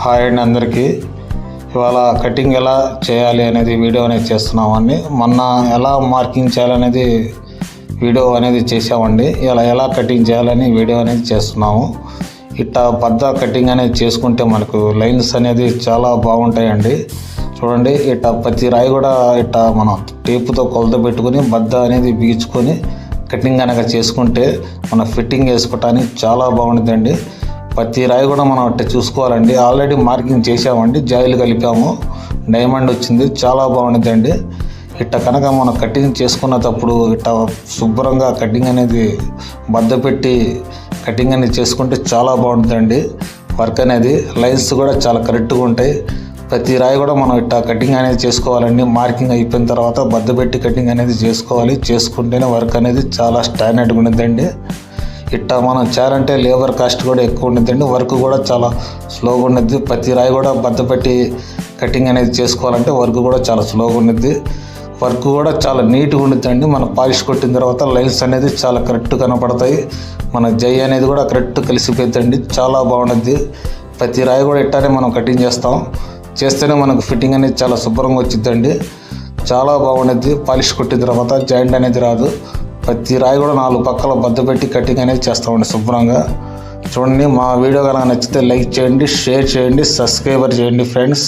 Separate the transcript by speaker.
Speaker 1: Hi అండి అందరికీ. ఇవాళ కటింగ్ ఎలా చేయాలి అనేది వీడియో అనేది చేస్తున్నామండి. మొన్న ఎలా మార్కింగ్ చేయాలనేది వీడియో అనేది చేసామండి. ఇలా ఎలా కటింగ్ చేయాలని వీడియో అనేది చేస్తున్నాము. ఇట్టా బద్ద కటింగ్ అనేది చేసుకుంటే మనకు లైన్స్ అనేది చాలా బాగుంటాయండి. చూడండి, ఇట్టా ప్రతి రాయి కూడా ఇట్టా మనం టేపుతో కొలత పెట్టుకుని బద్ద అనేది బిగించుకొని కటింగ్ కనుక చేసుకుంటే మన ఫిట్టింగ్ వేసుకోవటానికి చాలా బాగుంటుందండి. ప్రతి రాయి కూడా మనం అట్ట చూసుకోవాలండి. ఆల్రెడీ మార్కింగ్ చేసామండి, జాయిలు కలిపాము, డైమండ్ వచ్చింది, చాలా బాగుంటుందండి. ఇట్ట కనుక మనం కటింగ్ చేసుకున్నప్పుడు ఇట్ట శుభ్రంగా కటింగ్ అనేది బద్ద పెట్టి కటింగ్ అనేది చేసుకుంటే చాలా బాగుంటుందండి. వర్క్ అనేది లైన్స్ కూడా చాలా కరెక్ట్గా ఉంటాయి. ప్రతి రాయి కూడా మనం ఇట్ట కటింగ్ అనేది చేసుకోవాలండి. మార్కింగ్ అయిపోయిన తర్వాత బద్ద పెట్టి కటింగ్ అనేది చేసుకోవాలి. చేసుకుంటేనే వర్క్ అనేది చాలా స్టాండర్డ్గా ఉంటుందండి. ఇట్టా మనం చేయాలంటే లేబర్ కాస్ట్ కూడా ఎక్కువ ఉంటుందండి. వర్క్ కూడా చాలా స్లోగా ఉంటుంది. ప్రతి రాయి కూడా బద్ద పెట్టి కటింగ్ అనేది చేసుకోవాలంటే వర్క్ కూడా చాలా స్లోగా ఉంటుంది. వర్క్ కూడా చాలా నీట్గా ఉంటుందండి. మన పాలిష్ కొట్టిన తర్వాత లైన్స్ అనేది చాలా కరెక్ట్ కనపడతాయి. మన జై అనేది కూడా కరెక్ట్ కలిసిపోతుందండి, చాలా బాగుంటుంది. ప్రతి రాయి కూడా ఇట్టానే మనం కటింగ్ చేస్తేనే మనకు ఫిట్టింగ్ అనేది చాలా శుభ్రంగా వచ్చిందండి, చాలా బాగుంటుంది. పాలిష్ కొట్టిన తర్వాత జాయింట్ అనేది రాదు. ప్రతి రాయి కూడా 4 పక్కల బద్ద పెట్టి కటింగ్ అనేది చేస్తామండి శుభ్రంగా. చూడండి, మా వీడియో కనుక నచ్చితే లైక్ చేయండి, షేర్ చేయండి, సబ్స్క్రైబర్ చేయండి ఫ్రెండ్స్.